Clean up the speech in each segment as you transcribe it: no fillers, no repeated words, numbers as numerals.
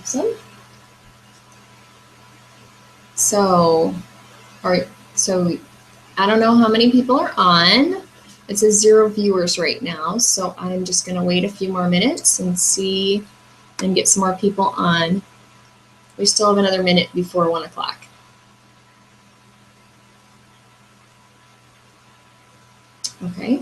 Awesome. So, all right, so I don't know how many people are on. It says 0 viewers right now, so I'm just gonna wait a few more minutes and see and get some more people on. We still have another minute before 1 o'clock. Okay.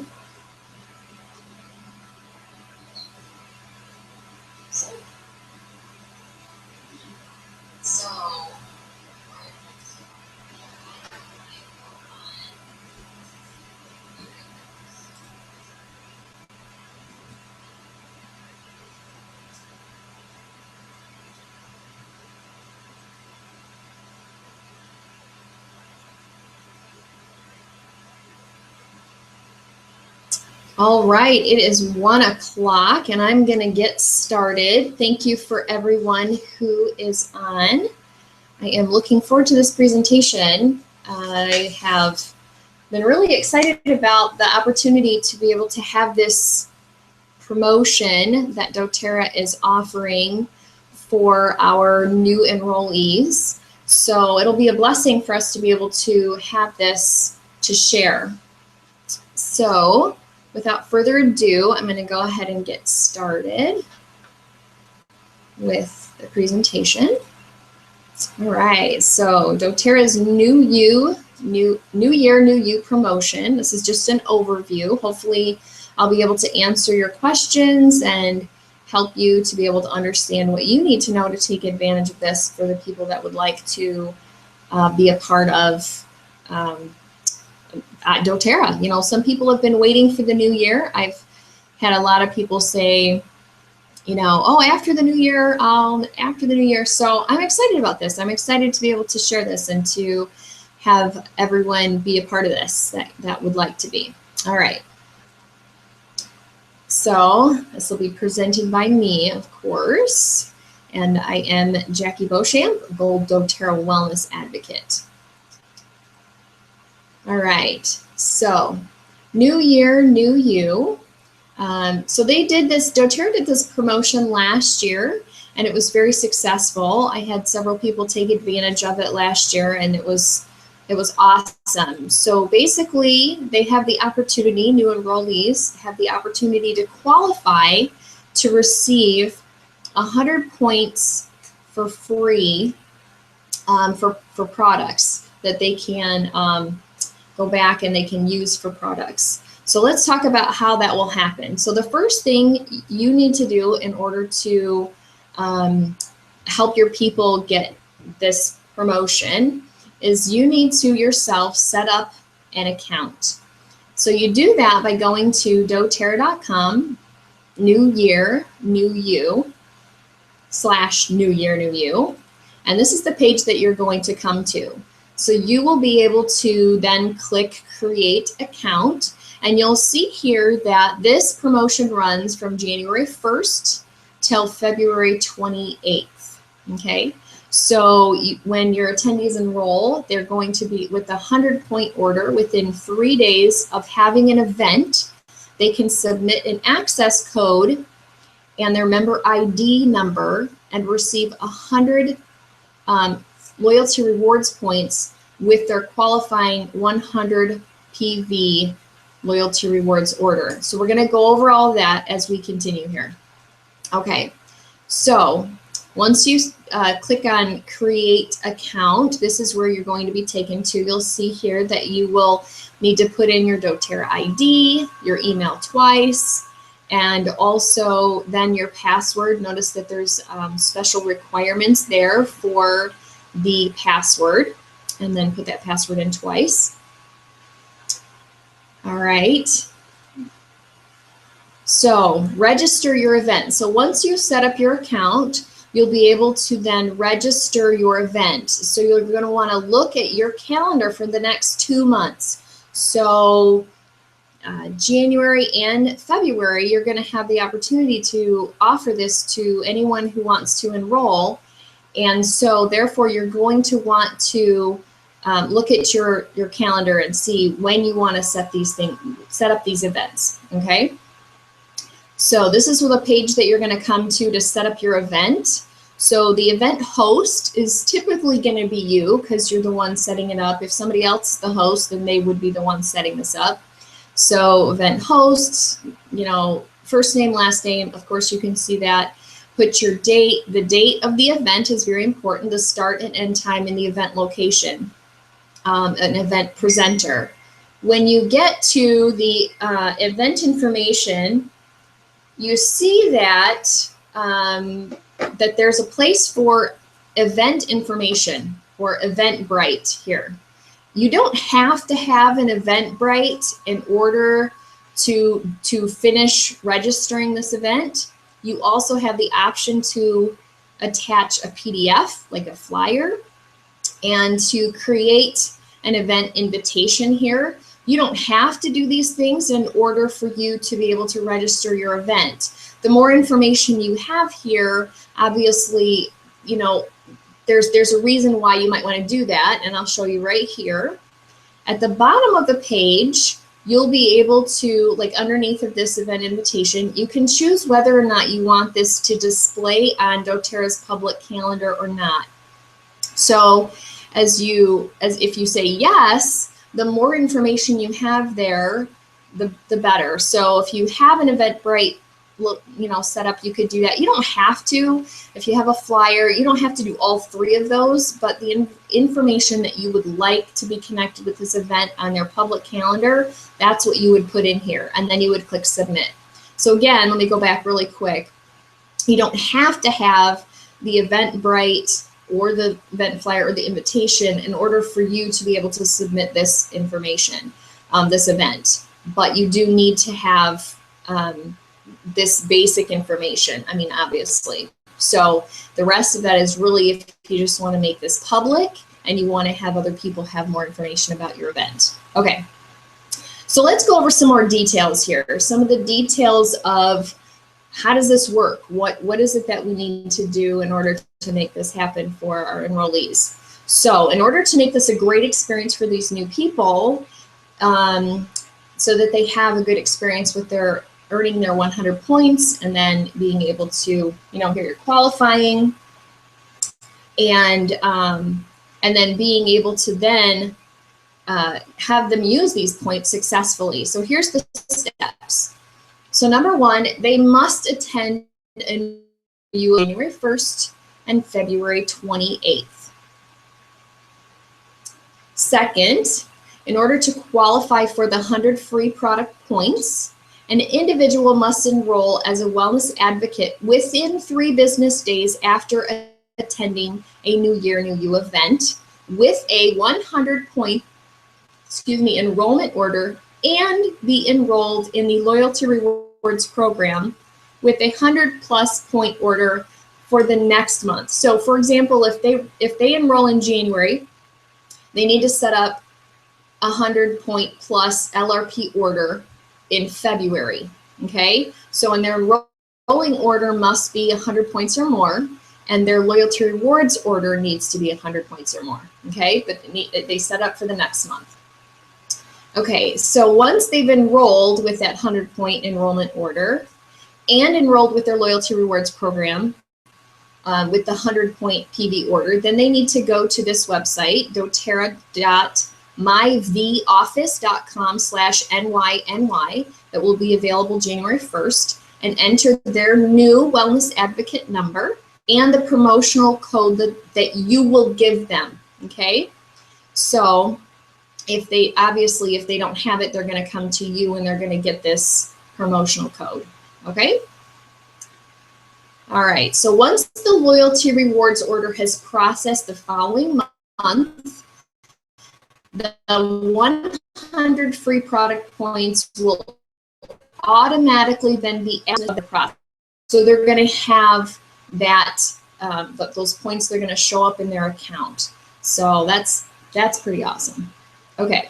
All right, it is 1 o'clock and I'm gonna get started. Thank you for everyone who is on. I am looking forward to this presentation. I have been really excited about the opportunity to be able to have this promotion that doTERRA is offering for our new enrollees. So it'll be a blessing for us to be able to have this to share. So without further ado, I'm going to go ahead and get started with the presentation. All right, so doTERRA's New Year, New You promotion. This is just an overview. Hopefully I'll be able to answer your questions and help you to be able to understand what you need to know to take advantage of this for the people that would like to be a part of doTERRA. You know, some people have been waiting for the new year. I've had a lot of people say, you know, oh, after the new year, after the new year. So I'm excited about this. I'm excited to be able to share this and to have everyone be a part of this that would like to be. All right. So this will be presented by me, of course. And I am Jackie Beauchamp, Gold doTERRA Wellness Advocate. All right, so New Year, New You. So they did this, doTERRA did this promotion last year and it was very successful. I had several people take advantage of it last year and it was awesome. So basically they have the opportunity, new enrollees have the opportunity to qualify to receive 100 points for free for products that they can go back and they can use for products. So let's talk about how that will happen. So the first thing you need to do in order to help your people get this promotion is you need to yourself set up an account. So you do that by going to doTERRA.com, New Year, New You, /New Year, New You. And this is the page that you're going to come to. So you will be able to then click Create Account, and you'll see here that this promotion runs from January 1st till February 28th, okay? So when your attendees enroll, they're going to be with a 100-point order within 3 days of having an event. They can submit an access code and their member ID number and receive 100 loyalty rewards points with their qualifying 100 PV loyalty rewards order. So we're going to go over all that as we continue here. Okay, so once you click on Create Account, this is where you're going to be taken to. You'll see here that you will need to put in your doTERRA ID, your email twice, and also then your password. Notice that there's special requirements there for the password, and then put that password in twice. All right. So register your event. So once you set up your account, you'll be able to then register your event. So you're going to want to look at your calendar for the next 2 months. So January and February, you're going to have the opportunity to offer this to anyone who wants to enroll. And so therefore you're going to want to look at your calendar and see when you want to set up these events, okay? So this is the page that you're going to come to set up your event. So the event host is typically going to be you because you're the one setting it up. If somebody else is the host, then they would be the one setting this up. So event hosts, you know, first name, last name, of course you can see that. Put your date. The date of the event is very important, the start and end time in the event location, an event presenter. When you get to the event information, you see that that there's a place for event information or Eventbrite here. You don't have to have an Eventbrite in order to finish registering this event. You also have the option to attach a PDF, like a flyer, and to create an event invitation here. You don't have to do these things in order for you to be able to register your event. The more information you have here, obviously, you know, there's a reason why you might want to do that, and I'll show you right here. At the bottom of the page, you'll be able to, like underneath of this event invitation, you can choose whether or not you want this to display on doTERRA's public calendar or not. So if you say yes, the more information you have there, the better. So if you have an Eventbrite, you know, set up, you could do that. You don't have to. If you have a flyer, you don't have to do all three of those, but the information that you would like to be connected with this event on their public calendar, that's what you would put in here, and then you would click submit. So again, let me go back really quick. You don't have to have the Eventbrite or the event flyer or the invitation in order for you to be able to submit this information, this event, but you do need to have this basic information, I mean, obviously. So the rest of that is really if you just want to make this public and you want to have other people have more information about your event. Okay, so let's go over some more details here. Some of the details of how does this work? What is it that we need to do in order to make this happen for our enrollees? So in order to make this a great experience for these new people, so that they have a good experience with their earning their 100 points and then being able to, you know, here you're qualifying, and then being able to then have them use these points successfully. So here's the steps. So number one, they must attend January 1st and February 28th. Second, in order to qualify for the 100 free product points, an individual must enroll as a wellness advocate within 3 business days after attending a New Year, New You event with a 100-point, enrollment order and be enrolled in the Loyalty Rewards program with a 100+ point order for the next month. So for example, if they enroll in January, they need to set up a 100-point plus LRP order in February, okay? So in their enrolling order must be 100 points or more, and their loyalty rewards order needs to be 100 points or more, okay? But they set up for the next month. Okay, so once they've enrolled with that 100-point enrollment order and enrolled with their loyalty rewards program with the 100-point PV order, then they need to go to this website, doterra.myvoffice.com/NYNY, that will be available January 1st, and enter their new wellness advocate number and the promotional code that you will give them, okay? So if they don't have it, they're going to come to you and they're going to get this promotional code, okay? All right, so once the loyalty rewards order has processed the following month, the 100 free product points will automatically then be added to the process. So they're going to have that, those points, they're going to show up in their account. So that's pretty awesome. Okay.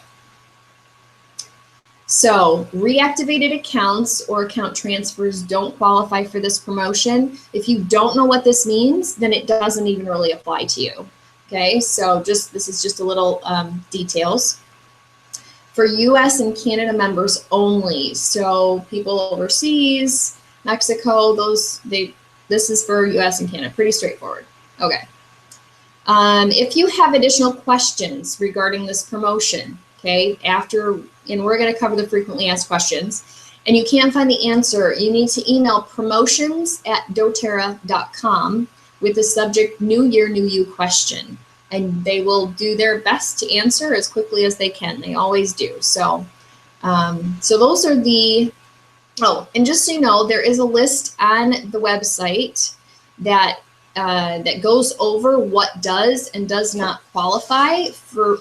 So reactivated accounts or account transfers don't qualify for this promotion. If you don't know what this means, then it doesn't even really apply to you. Okay, so this is just a little details. For US and Canada members only, so people overseas, Mexico, This is for US and Canada, pretty straightforward. Okay. If you have additional questions regarding this promotion, okay, and we're going to cover the frequently asked questions, and you can't find the answer, you need to email promotions@doterra.com with the subject New Year, New You question. And they will do their best to answer as quickly as they can. They always do. So, so those are the, oh, and just so you know, there is a list on the website that that goes over what does and does not qualify for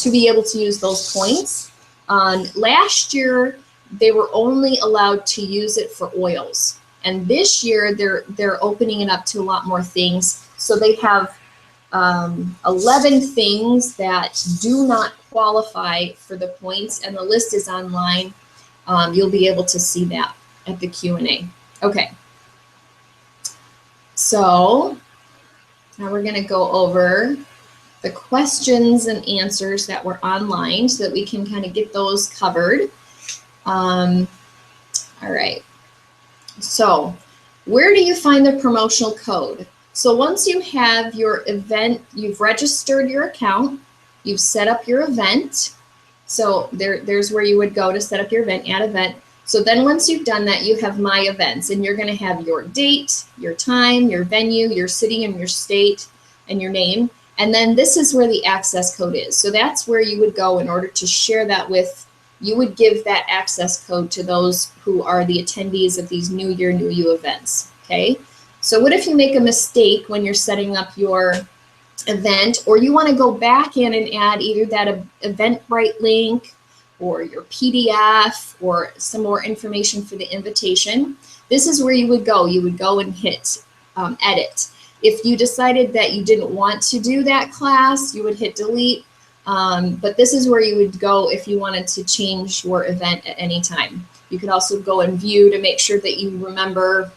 to be able to use those points. Last year, they were only allowed to use it for oils, and this year they're opening it up to a lot more things. So they have 11 things that do not qualify for the points, and the list is online. You'll be able to see that at the Q&A. Okay. So now we're going to go over the questions and answers that were online so that we can kind of get those covered. All right. So where do you find the promotional code? So once you have your event, you've registered your account, you've set up your event. So there's where you would go to set up your event, add event. So then once you've done that, you have My Events, and you're going to have your date, your time, your venue, your city and your state, and your name. And then this is where the access code is. So that's where you would go in order to share that with, you would give that access code to those who are the attendees of these New Year, New You events, okay? So what if you make a mistake when you're setting up your event, or you want to go back in and add either that Eventbrite link or your PDF or some more information for the invitation? This is where you would go. You would go and hit edit. If you decided that you didn't want to do that class, you would hit delete. But this is where you would go if you wanted to change your event at any time. You could also go and view to make sure that you remember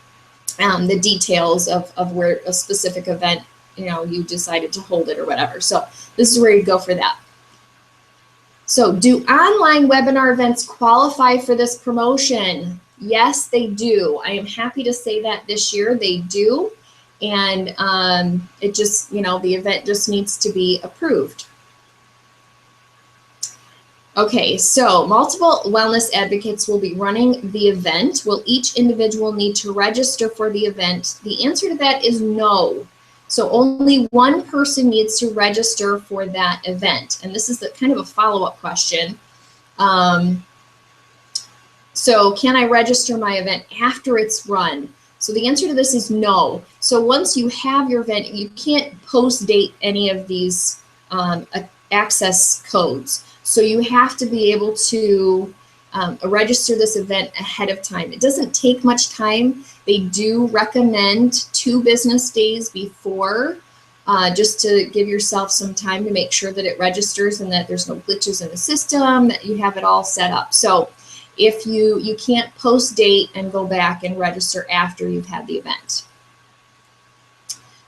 the details of where a specific event, you decided to hold it or whatever. So this is where you go for that. So do online webinar events qualify for this promotion? Yes, they do. I am happy to say that this year they do. And it just, the event just needs to be approved. Okay, so multiple wellness advocates will be running the event. Will each individual need to register for the event? The answer to that is no. So only one person needs to register for that event. And this is kind of a follow-up question. So can I register my event after it's run? So the answer to this is no. So once you have your event, you can't post-date any of these access codes. So you have to be able to register this event ahead of time. It doesn't take much time. They do recommend 2 business days before, just to give yourself some time to make sure that it registers and that there's no glitches in the system, that you have it all set up. So if you can't post date and go back and register after you've had the event.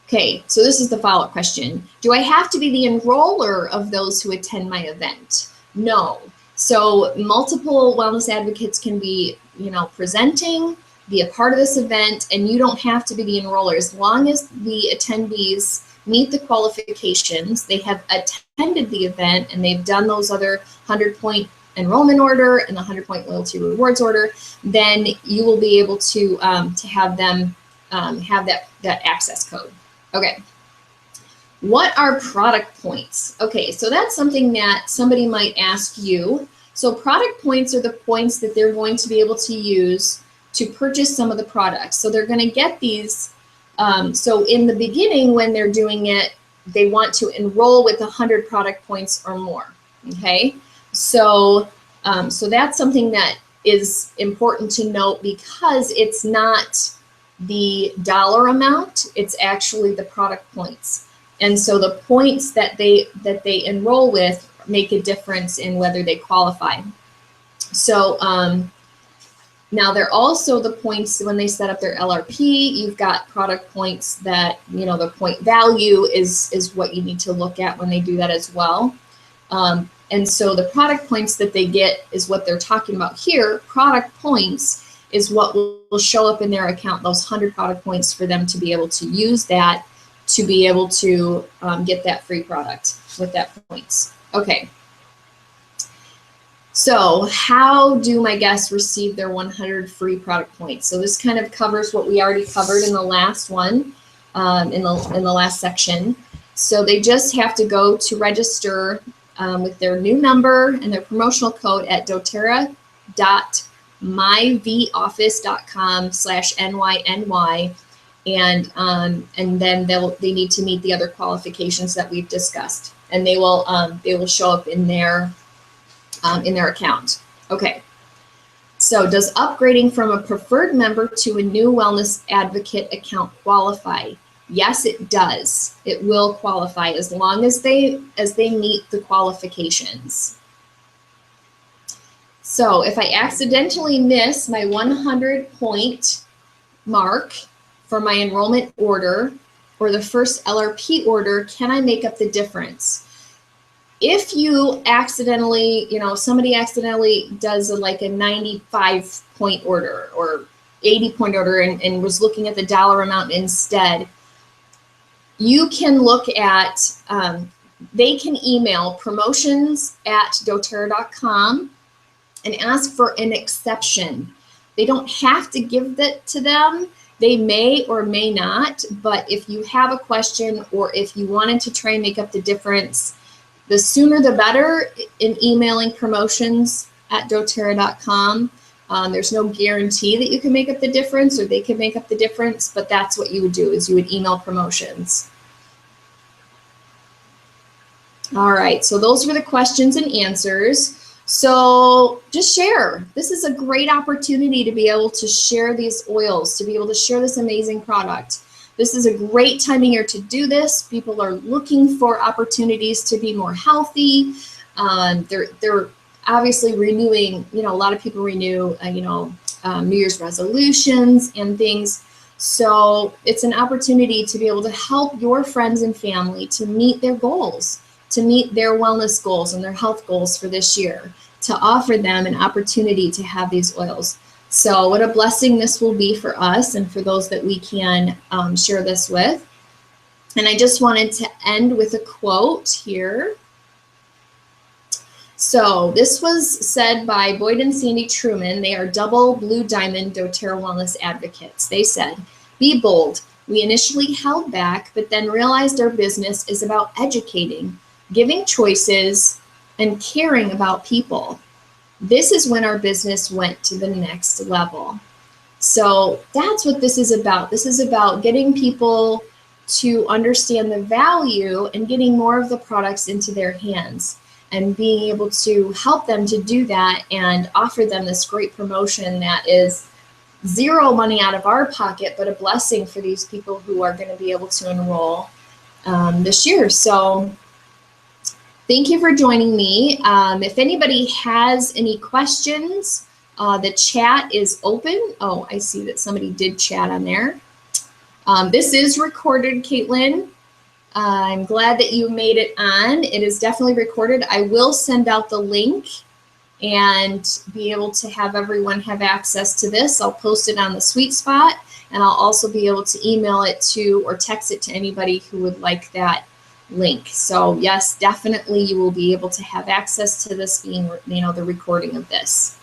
Okay, so this is the follow-up question. Do I have to be the enroller of those who attend my event? No. So multiple wellness advocates can be, presenting, be a part of this event, and you don't have to be the enroller. As long as the attendees meet the qualifications, they have attended the event, and they've done those other 100-point enrollment order and the 100-point loyalty rewards order, then you will be able to have them have that access code. Okay. What are product points? Okay, so that's something that somebody might ask you. So product points are the points that they're going to be able to use to purchase some of the products. So they're going to get these. So in the beginning, when they're doing it, they want to enroll with 100 product points or more. Okay, so so that's something that is important to note, because it's not the dollar amount, it's actually the product points. And so the points that they enroll with make a difference in whether they qualify. So now they're also the points when they set up their LRP. You've got product points that, the point value is what you need to look at when they do that as well. And so the product points that they get is what they're talking about here. Product points is what will show up in their account, those 100 product points for them to be able to use that to be able to get that free product with that points. Okay. So how do my guests receive their 100 free product points? So this kind of covers what we already covered in the last one, in the last section. So they just have to go to register with their new number and their promotional code at doterra.myvoffice.com/NYNY. And then they need to meet the other qualifications that we've discussed, and they will show up in their account. Okay. So does upgrading from a preferred member to a new Wellness Advocate account qualify? Yes, it does. It will qualify as long as they meet the qualifications. So if I accidentally miss my 100 point mark for my enrollment order or the first LRP order, can I make up the difference? If you accidentally, somebody accidentally does like a 95 point order or 80 point order and was looking at the dollar amount instead, you can look at, they can email promotions@doterra.com and ask for an exception. They don't have to give that to them. They may or may not, but if you have a question or if you wanted to try and make up the difference, the sooner the better in emailing promotions@doterra.com. There's no guarantee that you can make up the difference or they can make up the difference, but that's what you would do, is you would email promotions. All right, so those were the questions and answers. So just share. This is a great opportunity to be able to share these oils, to be able to share this amazing product. This is a great time of year to do this. People are looking for opportunities to be more healthy. They're obviously renewing, a lot of people renew, New Year's resolutions and things. So it's an opportunity to be able to help your friends and family to meet their goals, to meet their wellness goals and their health goals for this year, to offer them an opportunity to have these oils. So what a blessing this will be for us and for those that we can share this with. And I just wanted to end with a quote here. So this was said by Boyd and Sandy Truman. They are double Blue Diamond doTERRA Wellness advocates. They said, "Be bold. We initially held back, but then realized our business is about educating, giving choices, and caring about people. This is when our business went to the next level." So that's what this is about. This is about getting people to understand the value and getting more of the products into their hands and being able to help them to do that and offer them this great promotion that is zero money out of our pocket, but a blessing for these people who are going to be able to enroll this year. So thank you for joining me. If anybody has any questions, the chat is open. Oh, I see that somebody did chat on there. This is recorded, Caitlin. I'm glad that you made it on. It is definitely recorded. I will send out the link and be able to have everyone have access to this. I'll post it on the Sweet Spot, and I'll also be able to email it to or text it to anybody who would like that link. So yes, definitely you will be able to have access to this being, the recording of this.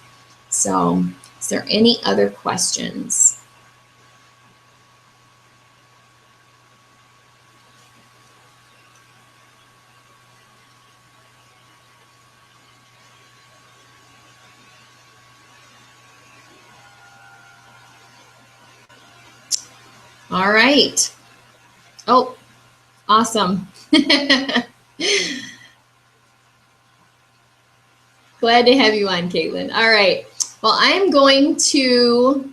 So is there any other questions? All right. Oh, awesome. Glad to have you on, Caitlin. All right. Well, I'm going to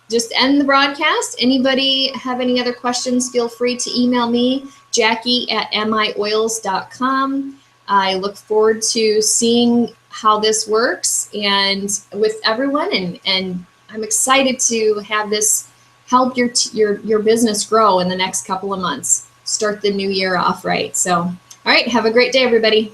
just end the broadcast. Anybody have any other questions, feel free to email me, Jackie@mioils.com. I look forward to seeing how this works and with everyone, and I'm excited to have this help your business grow in the next couple of months. Start the new year off right. So, all right, have a great day, everybody.